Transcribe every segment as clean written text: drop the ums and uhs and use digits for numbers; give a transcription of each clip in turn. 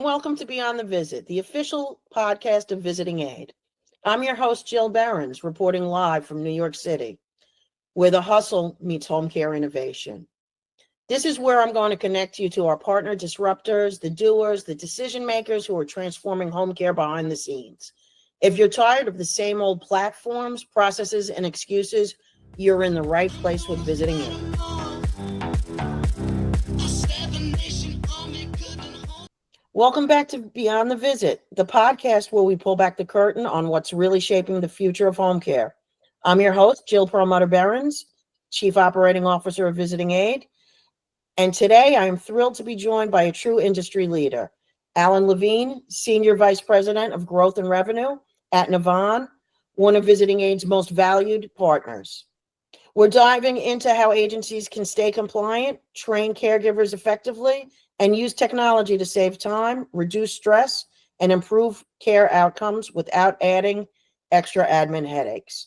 Welcome to Beyond the Visit, the official podcast of Visiting Aid. I'm your host, Jill Perlmutter-Behrens, reporting live from New York City, where the hustle meets home care innovation. This is where I'm going to connect you to our partner disruptors, the doers, the decision makers who are transforming home care behind the scenes. If you're tired of the same old platforms, processes, and excuses, you're in the right place with Visiting Aid. Welcome back to Beyond the Visit, the podcast where we pull back the curtain on what's really shaping the future of home care. I'm your host, Jill Perlmutter-Behrens, Chief Operating Officer of Visiting Aid. And today I am thrilled to be joined by a true industry leader, Allan Levine, Senior Vice President of Growth and Revenue at Nevvon, one of Visiting Aid's most valued partners. We're diving into how agencies can stay compliant, train caregivers effectively, and use technology to save time, reduce stress, and improve care outcomes without adding extra admin headaches.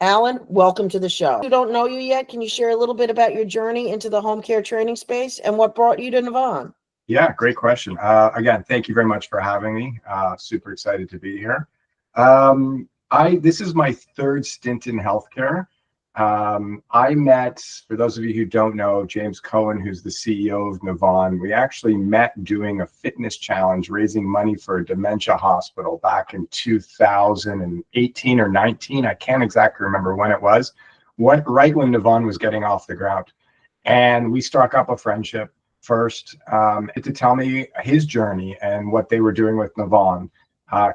Allan, welcome to the show. If you don't know you yet, can you share a little bit about your journey into the home care training space and what brought you to Nevvon? Yeah, great question. Again, thank you very much for having me. Super excited to be here. This is my third stint in healthcare. I met, for those of you who don't know, James Cohen, who's the CEO of Nevvon. We actually met doing a fitness challenge, raising money for a dementia hospital back in 2018 or 19. I can't exactly remember when it was, right when Nevvon was getting off the ground. And we struck up a friendship first to tell me his journey and what they were doing with Nevvon.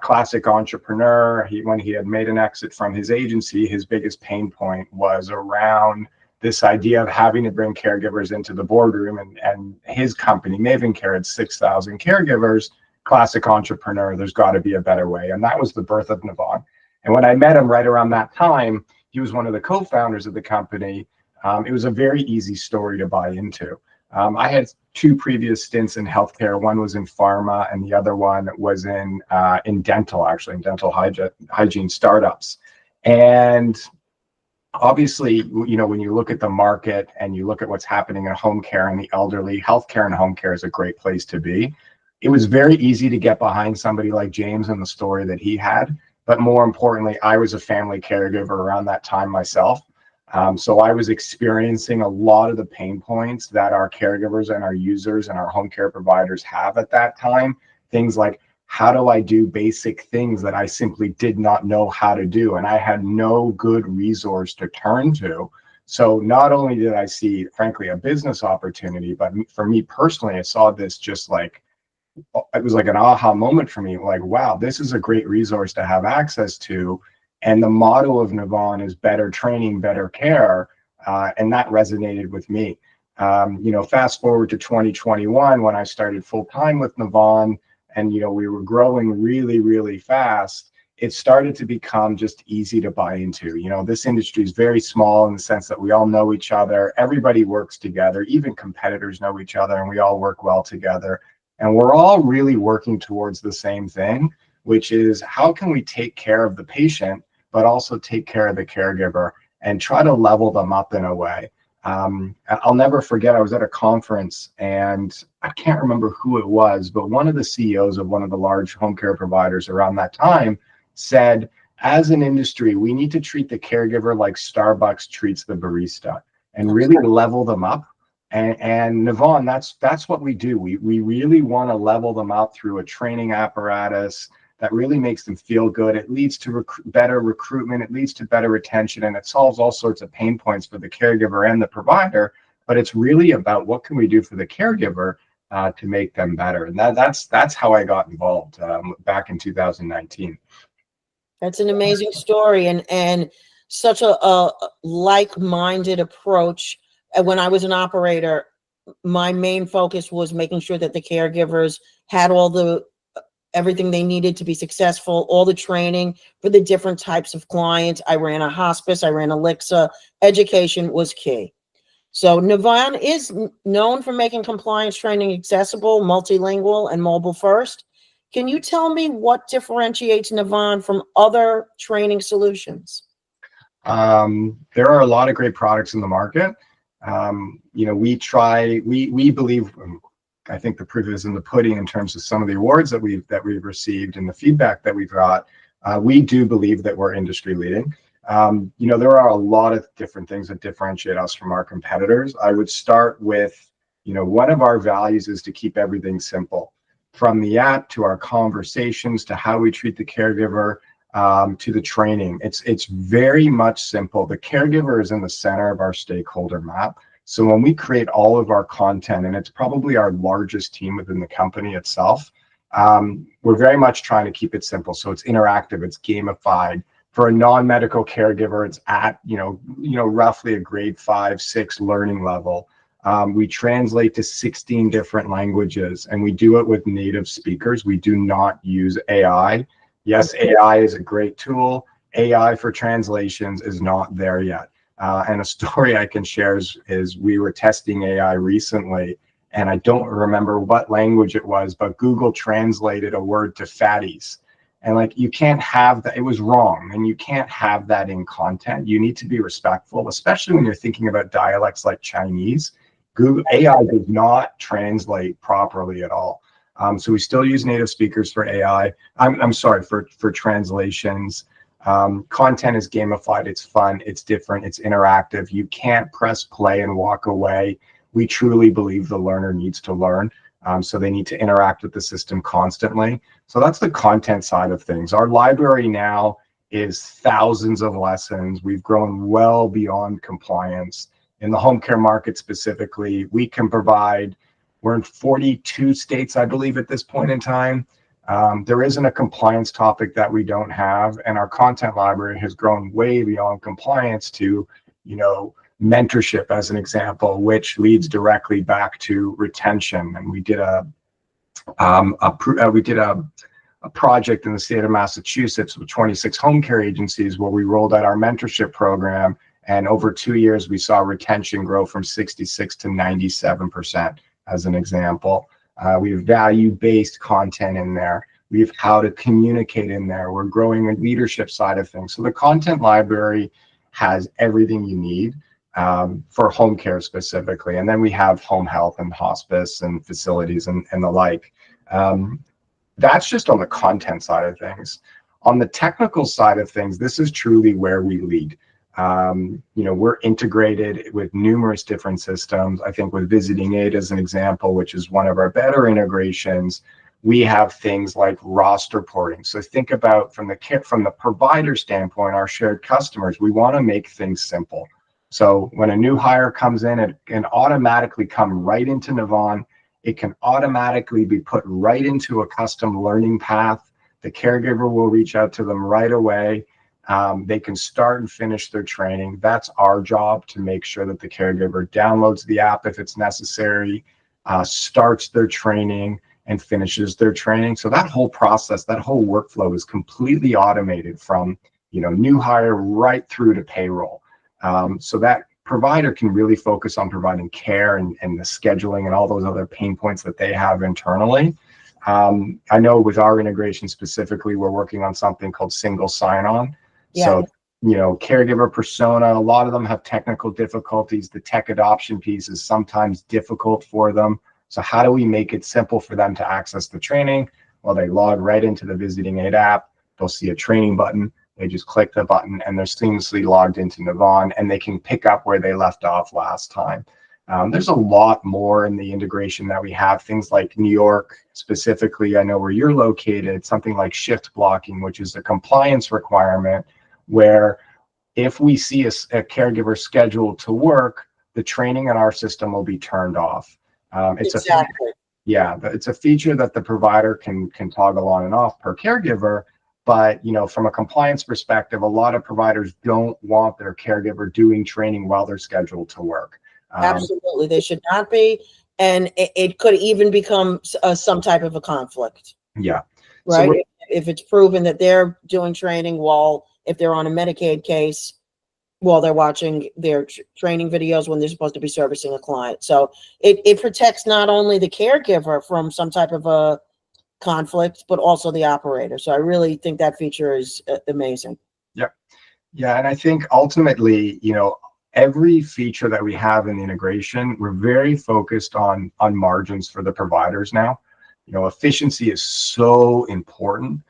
Classic entrepreneur. When he had made an exit from his agency, his biggest pain point was around this idea of having to bring caregivers into the boardroom. And his company, Maven Care, had 6,000 caregivers. Classic entrepreneur. There's got to be a better way. And that was the birth of Nevvon. And when I met him right around that time, he was one of the co-founders of the company. It was a very easy story to buy into. I had two previous stints in healthcare. One was in pharma, and the other one was in dental, actually, in dental hygiene startups. And obviously, you know, when you look at the market and you look at what's happening in home care and the elderly, healthcare and home care is a great place to be. It was very easy to get behind somebody like James and the story that he had. But more importantly, I was a family caregiver around that time myself. So I was experiencing a lot of the pain points that our caregivers and our users and our home care providers have at that time. Things like, how do I do basic things that I simply did not know how to do? And I had no good resource to turn to. So not only did I see, frankly, a business opportunity, but for me personally, I saw this just like, it was like an aha moment for me. Like, wow, this is a great resource to have access to. And the motto of Nevvon is better training, better care. And that resonated with me. Fast forward to 2021, when I started full time with Nevvon, and, we were growing really, really fast. It started to become just easy to buy into. This industry is very small in the sense that we all know each other. Everybody works together. Even competitors know each other, and we all work well together. And we're all really working towards the same thing, which is, how can we take care of the patient, but also take care of the caregiver and try to level them up in a way. I'll never forget, I was at a conference, and I can't remember who it was, but one of the CEOs of one of the large home care providers around that time said, as an industry, we need to treat the caregiver like Starbucks treats the barista and really level them up. And Nevvon, that's what we do. We really want to level them up through a training apparatus that really makes them feel good. It leads to better recruitment. It leads to better retention, and it solves all sorts of pain points for the caregiver and the provider. But it's really about what can we do for the caregiver to make them better. And that's how I got involved back in 2019. That's an amazing story, and such a like-minded approach. When I was an operator, my main focus was making sure that the caregivers had everything they needed to be successful, all the training for the different types of clients. I ran a hospice, I ran Alexa. Education was key. So Nevvon is known for making compliance training accessible, multilingual, and mobile first. Can you tell me what differentiates Nevvon from other training solutions? There are a lot of great products in the market. We believe, I think the proof is in the pudding in terms of some of the awards that we've received and the feedback that we've got. We do believe that we're industry leading. There are a lot of different things that differentiate us from our competitors. I would start with, one of our values is to keep everything simple, from the app to our conversations to how we treat the caregiver, to the training. It's very much simple. The caregiver is in the center of our stakeholder map. So when we create all of our content, and it's probably our largest team within the company itself, we're very much trying to keep it simple. So it's interactive, it's gamified. For a non-medical caregiver, it's at, roughly a grade 5, 6 learning level. We translate to 16 different languages, and we do it with native speakers. We do not use AI. Yes, AI is a great tool. AI for translations is not there yet. And a story I can share is we were testing AI recently, and I don't remember what language it was, but Google translated a word to fatties. And you can't have that. It was wrong, and you can't have that in content. You need to be respectful, especially when you're thinking about dialects like Chinese. Google AI does not translate properly at all. So we still use native speakers for AI. I'm sorry, for translations. Content is gamified. It's fun. It's different. It's interactive. You can't press play and walk away. We truly believe the learner needs to learn. So they need to interact with the system constantly. So that's the content side of things. Our library now is thousands of lessons. We've grown well beyond compliance. In the home care market specifically, we can provide, we're in 42 states, I believe, at this point in time. There isn't a compliance topic that we don't have, and our content library has grown way beyond compliance to, mentorship as an example, which leads directly back to retention. And we did a project in the state of Massachusetts with 26 home care agencies where we rolled out our mentorship program, and over 2 years we saw retention grow from 66 to 97%, as an example. We have value-based content in there. We have how to communicate in there. We're growing a leadership side of things. So the content library has everything you need for home care specifically. And then we have home health and hospice and facilities and the like. That's just on the content side of things. On the technical side of things, this is truly where we lead. We're integrated with numerous different systems. I think with Visiting Aid as an example, which is one of our better integrations, we have things like roster porting. So think about from the provider standpoint, our shared customers, we want to make things simple. So when a new hire comes in, it can automatically come right into Nevvon. It can automatically be put right into a custom learning path. The caregiver will reach out to them right away. They can start and finish their training. That's our job, to make sure that the caregiver downloads the app if it's necessary, starts their training, and finishes their training. So that whole process, that whole workflow is completely automated from new hire right through to payroll. So that provider can really focus on providing care and the scheduling and all those other pain points that they have internally. I know with our integration specifically, we're working on something called single sign-on. Yeah. So, caregiver persona, a lot of them have technical difficulties. The tech adoption piece is sometimes difficult for them. So how do we make it simple for them to access the training? Well, they log right into the Visiting Aid app. They'll see a training button. They just click the button and they're seamlessly logged into Nevvon, and they can pick up where they left off last time. There's a lot more in the integration that we have. Things like New York specifically, I know where you're located, something like shift blocking, which is a compliance requirement where if we see a caregiver scheduled to work, the training in our system will be turned off. It's a feature that the provider can toggle on and off per caregiver. But, from a compliance perspective, a lot of providers don't want their caregiver doing training while they're scheduled to work. Absolutely. They should not be. And it could even become some type of a conflict. Yeah. Right. So if it's proven that they're doing training if they're on a Medicaid case, while they're watching their training videos when they're supposed to be servicing a client. So it protects not only the caregiver from some type of a conflict, but also the operator. So I really think that feature is amazing. Yeah. And I think ultimately, every feature that we have in the integration, we're very focused on margins for the providers now. Efficiency is so important,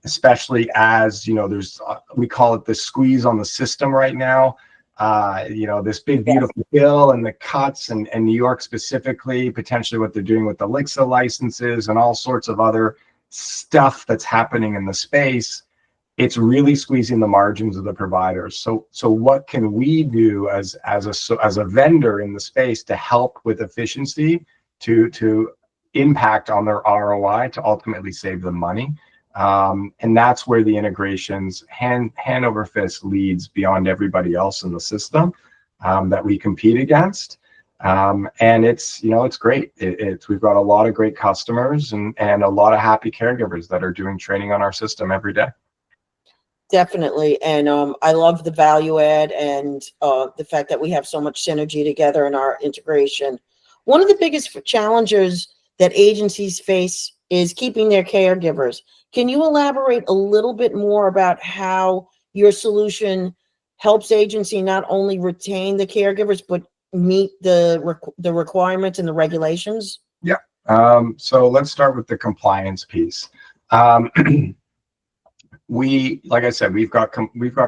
especially as, there's, we call it the squeeze on the system right now. This big, beautiful bill and the cuts, and New York specifically, potentially what they're doing with the Lixa licenses and all sorts of other stuff that's happening in the space. It's really squeezing the margins of the providers. So what can we do as a vendor in the space to help with efficiency, to impact on their ROI, to ultimately save them money? And that's where the integrations hand over fist leads beyond everybody else in the system that we compete against. And it's great. We've got a lot of great customers and a lot of happy caregivers that are doing training on our system every day. Definitely. And I love the value add and the fact that we have so much synergy together in our integration. One of the biggest challenges that agencies face is keeping their caregivers. Can you elaborate a little bit more about how your solution helps agency not only retain the caregivers, but meet the requirements and the regulations? Yeah. So let's start with the compliance piece. Like I said, we've got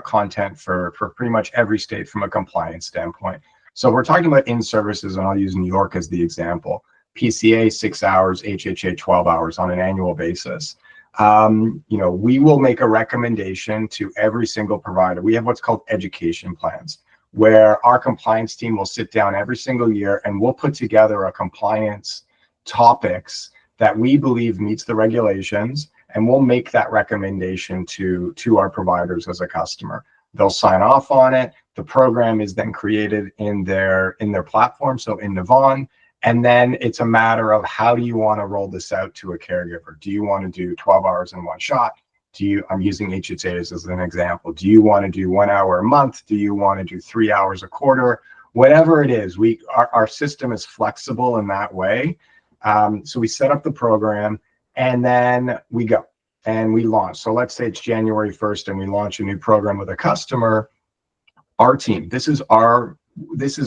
content for pretty much every state from a compliance standpoint. So we're talking about in-services, and I'll use New York as the example. PCA 6 hours, HHA 12 hours on an annual basis. We will make a recommendation to every single provider. We have what's called education plans, where our compliance team will sit down every single year and we'll put together a compliance topics that we believe meets the regulations, and we'll make that recommendation to our providers as a customer. They'll sign off on it. The program is then created in their platform, so in Nevvon. And then it's a matter of, how do you want to roll this out to a caregiver? Do you want to do 12 hours in one shot? I'm using HHAs as an example. Do you want to do 1 hour a month? Do you want to do 3 hours a quarter? Whatever it is, our system is flexible in that way. So we set up the program, and then we go and we launch. So let's say it's January 1st and we launch a new program with a customer. Our team, this is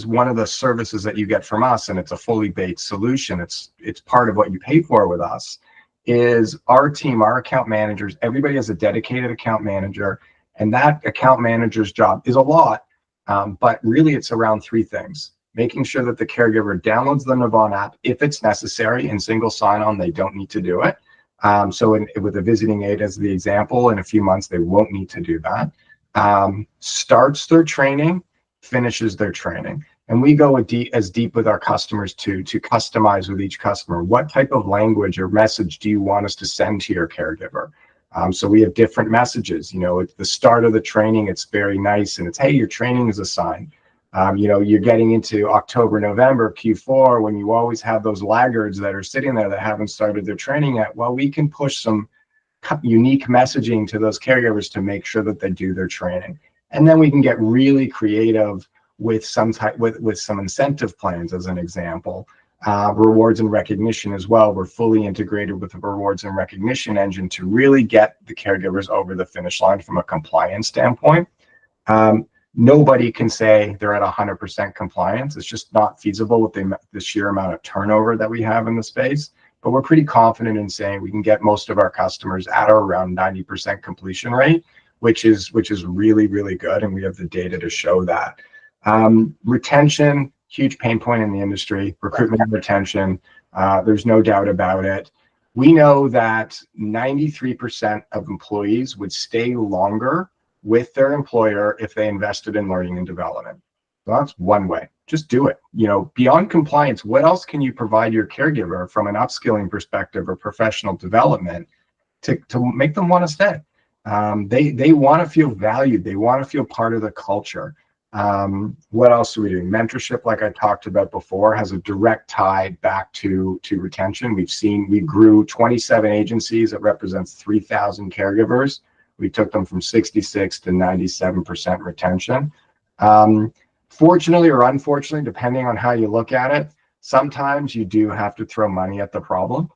one of the services that you get from us, and it's a fully baked solution. It's part of what you pay for with us. Is our team, our account managers, everybody has a dedicated account manager, and that account manager's job is a lot, but really it's around 3 things. Making sure that the caregiver downloads the Nevvon app if it's necessary. In single sign-on, they don't need to do it. So with the Visiting Aid as the example, in a few months, they won't need to do that. Starts their training, finishes their training. And we go as deep with our customers to customize with each customer. What type of language or message do you want us to send to your caregiver? So we have different messages. At the start of the training, it's very nice, and it's, hey, your training is assigned. You're getting into October, November, Q4, when you always have those laggards that are sitting there that haven't started their training yet. Well, we can push some unique messaging to those caregivers to make sure that they do their training. And then we can get really creative with some incentive plans, as an example. Rewards and recognition as well. We're fully integrated with the rewards and recognition engine to really get the caregivers over the finish line from a compliance standpoint. Nobody can say they're at 100% compliance. It's just not feasible with the sheer amount of turnover that we have in the space. But we're pretty confident in saying we can get most of our customers at or around 90% completion rate, which is really, really good. And we have the data to show that. Retention, huge pain point in the industry, recruitment and retention. There's no doubt about it. We know that 93% of employees would stay longer with their employer if they invested in learning and development. So that's one way. Just do it. Beyond compliance, what else can you provide your caregiver from an upskilling perspective or professional development to make them want to stay? They want to feel valued. They want to feel part of the culture. What else are we doing? Mentorship, like I talked about before, has a direct tie back to retention. We grew 27 agencies. It represents 3,000 caregivers. We took them from 66 to 97% retention. Fortunately or unfortunately, depending on how you look at it, sometimes you do have to throw money at the problem.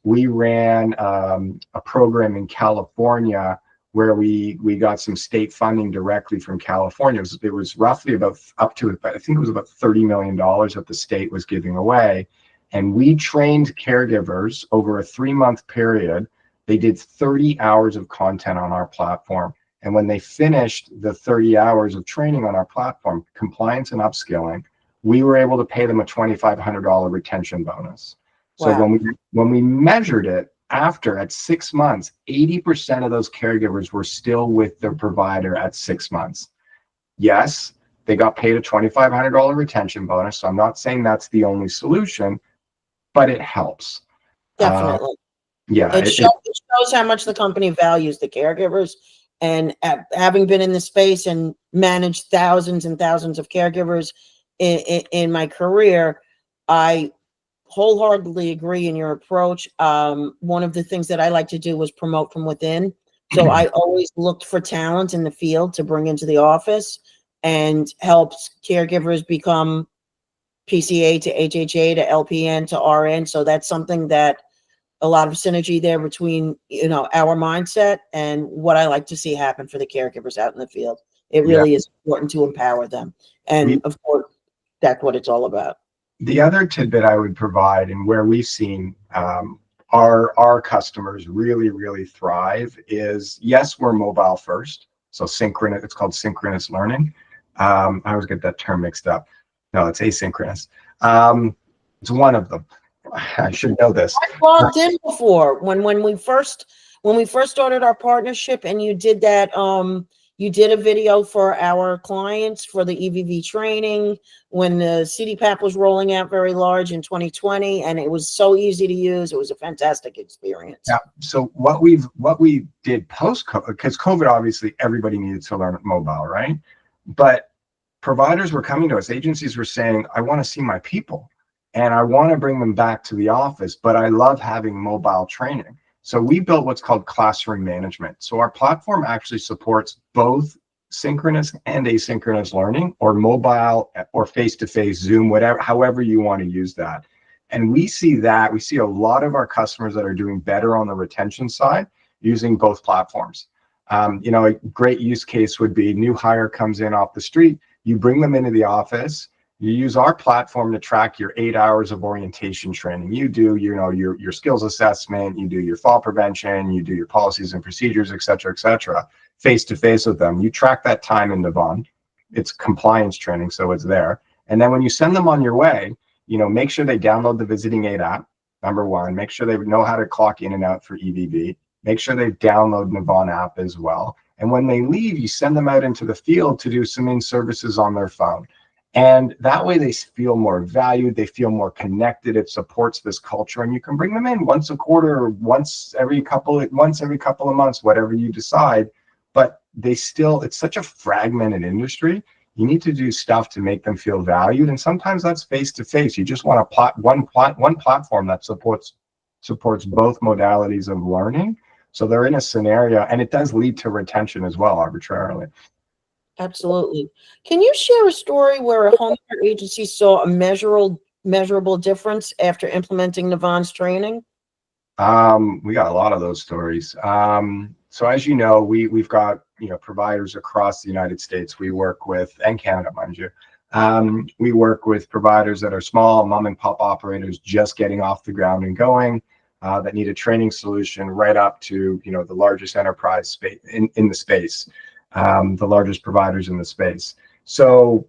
We ran a program in California where we got some state funding directly from California. It was roughly about up to, I think it was about $30 million that the state was giving away. And we trained caregivers over a 3-month period. They did 30 hours of content on our platform. And when they finished the 30 hours of training on our platform, compliance and upskilling, we were able to pay them a $2,500 retention bonus. So Wow. when we measured it at 6 months, 80% of those caregivers were still with their provider at 6 months. Yes, they got paid a $2,500 retention bonus. So I'm not saying that's the only solution, but it helps. Definitely. Yeah. It shows how much the company values the caregivers. And having been in the space and managed thousands and thousands of caregivers in my career, I wholeheartedly agree in your approach. One of the things that I like to do was promote from within. So I always looked for talent in the field to bring into the office and helped caregivers become PCA to HHA to LPN to RN. So that's something that a lot of synergy there between, our mindset and what I like to see happen for the caregivers out in the field. It really is important to empower them. And of course, that's what it's all about. The other tidbit I would provide, and where we've seen our customers really, really thrive, is yes, we're mobile first. So synchronous, it's called synchronous learning. I always get that term mixed up. No, it's asynchronous. It's one of them. I should know this. I logged in before when we first started our partnership, and you did that. You did a video for our clients for the EVV training when the CDPAP was rolling out very large in 2020, and it was so easy to use. It was a fantastic experience. Yeah. So what we did post-COVID, because COVID, obviously everybody needed to learn mobile, right? But providers were coming to us, agencies were saying, I want to see my people and I want to bring them back to the office, but I love having mobile training. So we built what's called classroom management. So our platform actually supports both synchronous and asynchronous learning, or mobile or face-to-face, Zoom, whatever, however you want to use that. And we see a lot of our customers that are doing better on the retention side using both platforms. A great use case would be new hire comes in off the street, you bring them into the office, you use our platform to track your 8 hours of orientation training. You do, your skills assessment, you do your fall prevention, you do your policies and procedures, et cetera, face-to-face with them. You track that time in Nevvon. It's compliance training, so it's there. And then when you send them on your way, make sure they download the Visiting Aid app, number one. Make sure they know how to clock in and out for EVV. Make sure they download Nevvon app as well. And when they leave, you send them out into the field to do some in-services on their phone. And that way they feel more valued, they feel more connected, it supports this culture, and you can bring them in once a quarter or once every couple of months, whatever you decide. But it's such a fragmented industry. You need to do stuff to make them feel valued. And sometimes that's face-to-face. You just want one platform that supports both modalities of learning. So they're in a scenario, and it does lead to retention as well, arbitrarily. Absolutely. Can you share a story where a home care agency saw a measurable difference after implementing Nevvon's training? We got a lot of those stories. So as you know, we've got providers across the United States we work with, and Canada, mind you. We work with providers that are small, mom and pop operators just getting off the ground and going, that need a training solution, right up to the largest enterprise space in the space. The largest providers in the space. So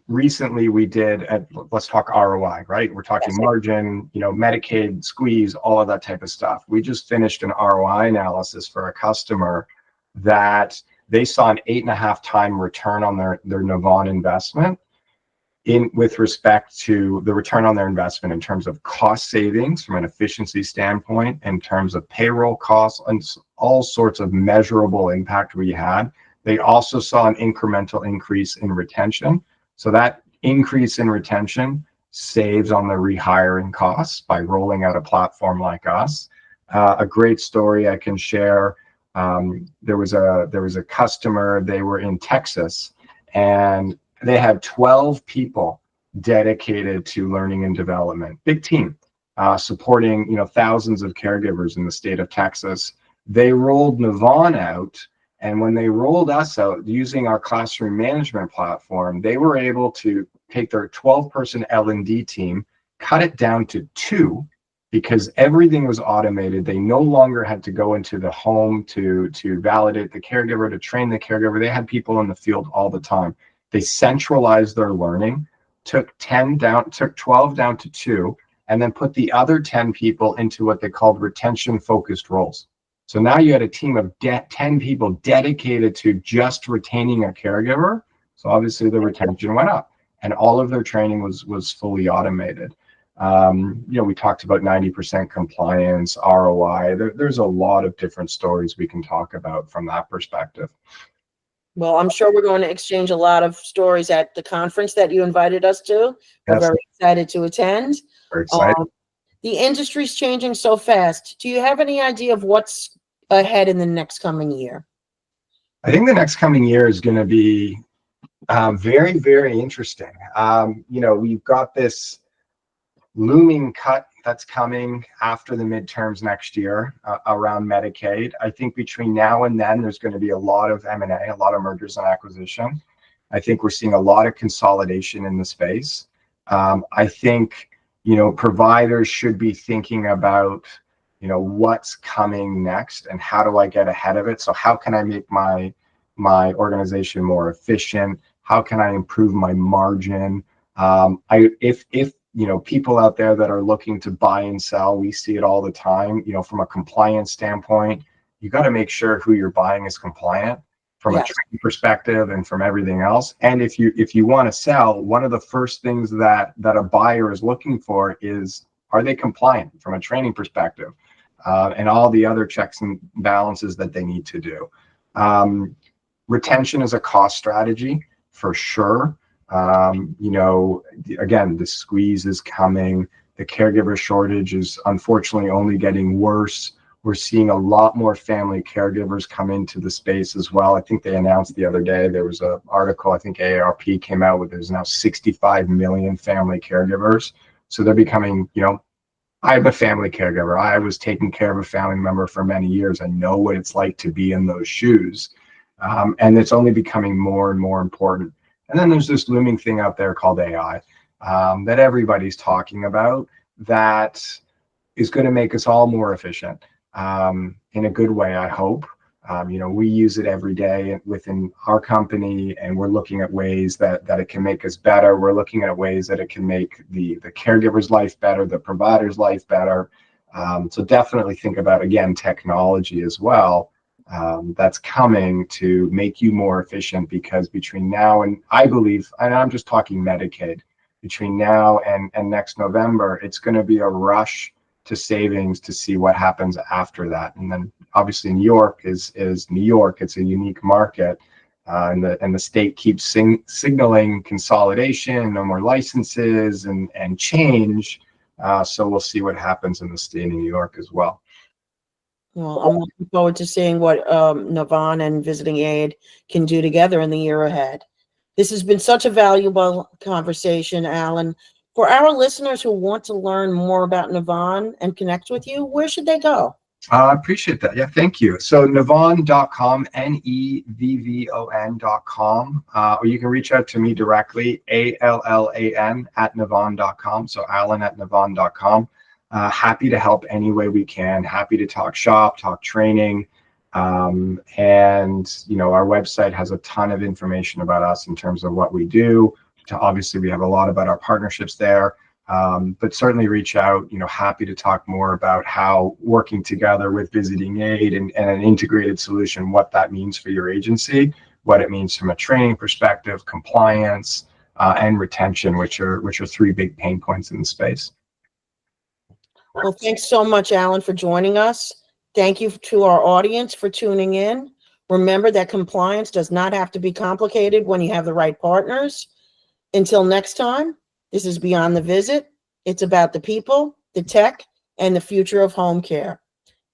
recently we did, let's talk ROI, right? We're talking margin, Medicaid, squeeze, all of that type of stuff. We just finished an ROI analysis for a customer that they saw an 8.5 time return on their Nevvon investment with respect to the return on their investment in terms of cost savings from an efficiency standpoint, in terms of payroll costs, and all sorts of measurable impact we had. They also saw an incremental increase in retention. So that increase in retention saves on the rehiring costs by rolling out a platform like us. A great story I can share. There was a customer, they were in Texas, and they had 12 people dedicated to learning and development. Big team, supporting thousands of caregivers in the state of Texas. They rolled Nevvon out, and when they rolled us out using our classroom management platform, they were able to take their 12-person L&D team, cut it down to 2, because everything was automated. They no longer had to go into the home to validate the caregiver, to train the caregiver. They had people in the field all the time. They centralized their learning, took 12 down to 2, and then put the other 10 people into what they called retention-focused roles. So now you had a team of 10 people dedicated to just retaining a caregiver. So obviously the retention went up, and all of their training was fully automated. We talked about 90% compliance, ROI. There's a lot of different stories we can talk about from that perspective. Well, I'm sure we're going to exchange a lot of stories at the conference that you invited us to. We're very excited to attend. Very excited. The industry's changing so fast. Do you have any idea of what's ahead in the next coming year? I think the next coming year is going to be very, very interesting. We've got this looming cut that's coming after the midterms next year around Medicaid. I think between now and then, there's going to be a lot of M&A, a lot of mergers and acquisition. I think we're seeing a lot of consolidation in the space. I think, providers should be thinking about, what's coming next and how do I get ahead of it? So how can I make my organization more efficient? How can I improve my margin? If people out there that are looking to buy and sell, we see it all the time. From a compliance standpoint, you got to make sure who you're buying is compliant from a training perspective and from everything else. And if you want to sell, one of the first things that a buyer is looking for is, are they compliant from a training perspective, and all the other checks and balances that they need to do. Retention is a cost strategy for sure. Again, the squeeze is coming. The caregiver shortage is unfortunately only getting worse. We're seeing a lot more family caregivers come into the space as well. I think they announced the other day, there was an article, I think AARP came out with, there's now 65 million family caregivers. So they're becoming, I'm a family caregiver. I was taking care of a family member for many years. I know what it's like to be in those shoes. And it's only becoming more and more important. And then there's this looming thing out there called AI that everybody's talking about that is going to make us all more efficient in a good way, I hope. We use it every day within our company, and we're looking at ways that it can make us better. We're looking at ways that it can make the caregiver's life better, the provider's life better. So definitely think about, again, technology as well. That's coming to make you more efficient, because between now and, I believe, and I'm just talking Medicaid, between now and next November, it's going to be a rush to savings to see what happens after that. And then obviously New York is New York. It's a unique market, and the state keeps signaling consolidation, no more licenses and change. So we'll see what happens in the state of New York as well. Well, I'm looking forward to seeing what Nevvon and Visiting Aid can do together in the year ahead. This has been such a valuable conversation, Allan. For our listeners who want to learn more about Nevvon and connect with you, where should they go? I appreciate that. Yeah, thank you. So Nevvon.com, Nevvon.com, or you can reach out to me directly, ALLAN @Nevvon.com. So Allan@Nevvon.com. Happy to help any way we can. Happy to talk shop, talk training. And, our website has a ton of information about us in terms of what we do. Obviously, we have a lot about our partnerships there, but certainly reach out. Happy to talk more about how working together with Visiting Aid and an integrated solution, what that means for your agency, what it means from a training perspective, compliance, and retention, which are 3 big pain points in the space. Well, thanks so much, Allan, for joining us. Thank you to our audience for tuning in. Remember that compliance does not have to be complicated when you have the right partners. Until next time, this is Beyond the Visit. It's about the people, the tech, and the future of home care.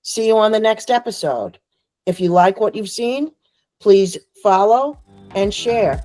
See you on the next episode. If you like what you've seen, please follow and share.